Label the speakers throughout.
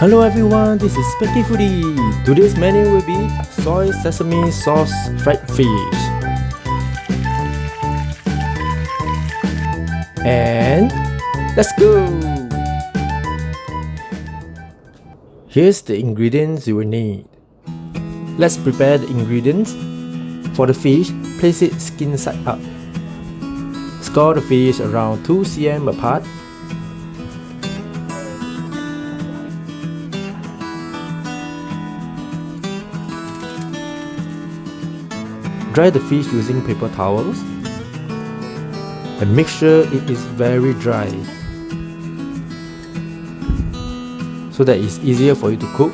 Speaker 1: Hello everyone, this is Specky Foodie. Today's menu will be soy sesame sauce fried fish. And let's go! Here's the ingredients you will need. Let's prepare the ingredients. For the fish, place it skin side up. Score the fish around 2 cm apart. Dry the fish using paper towels and make sure it is very dry so that it's easier for you to cook.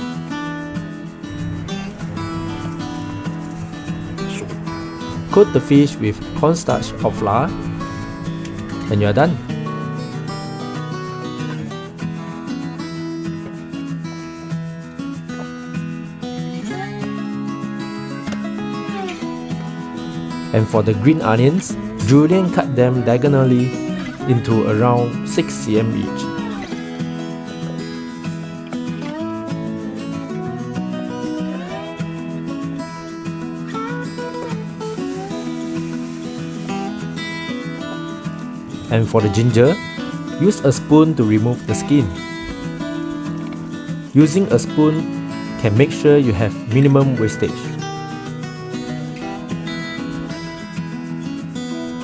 Speaker 1: Coat the fish with cornstarch or flour and you are done. And for the green onions, Julian cut them diagonally into around 6 cm each. And for the ginger, use a spoon to remove the skin. Using a spoon can make sure you have minimum wastage.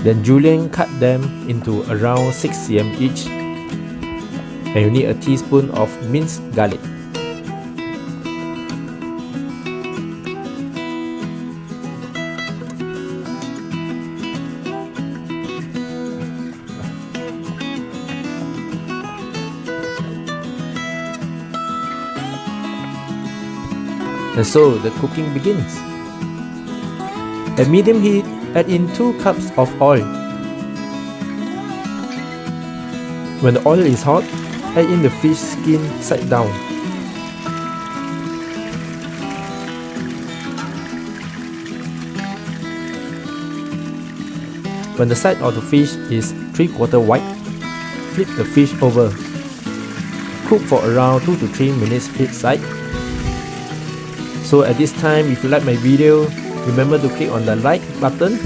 Speaker 1: Then Julian cut them into around 6 cm each, and you need a teaspoon of minced garlic. And so the cooking begins. At medium heat, add in 2 cups of oil. When the oil is hot, add in the fish skin side down. When the side of the fish is 3/4 white, flip the fish over. Cook for around 2 to 3 minutes each side. So at this time, if you like my video, remember to click on the like button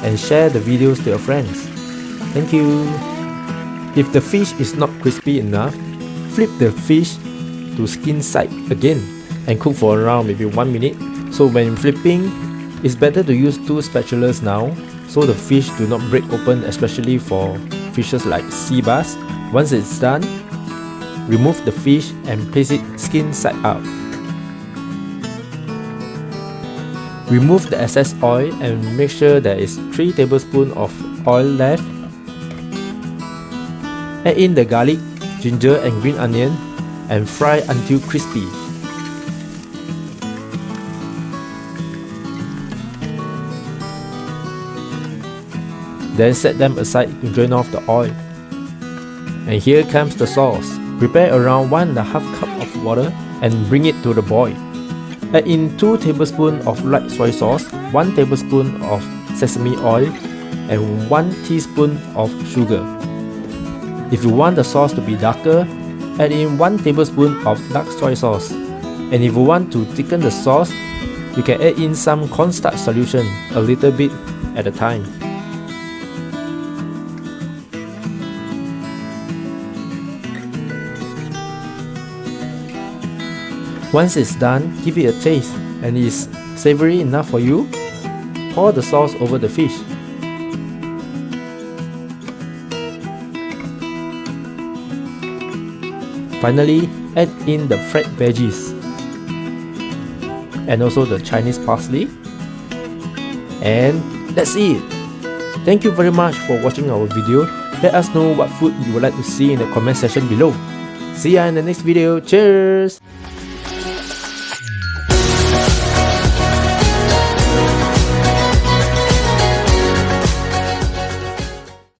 Speaker 1: and share the videos to your friends. Thank you. If the fish is not crispy enough, flip the fish to skin side again and cook for around maybe 1 minute. So when flipping, it's better to use 2 spatulas now so the fish do not break open, especially for fishes like Seabass. Once it's done, remove the fish and place it skin side up. Remove the excess oil and make sure there is 3 tablespoons of oil left. Add in the garlic, ginger and green onion and fry until crispy. Then set them aside to drain off the oil. And here comes the sauce. Prepare around 1.5 cup of water and bring it to the boil. Add in 2 tablespoons of light soy sauce, 1 tablespoon of sesame oil, and 1 teaspoon of sugar. If you want the sauce to be darker, add in 1 tablespoon of dark soy sauce. And if you want to thicken the sauce, you can add in some cornstarch solution, a little bit at a time. Once it's done, give it a taste, and it's savory enough for you. Pour the sauce over the fish. Finally, add in the fried veggies and also the Chinese parsley. And that's it. Thank you very much for watching our video. Let us know what food you would like to see in the comment section below. See ya in the next video. Cheers!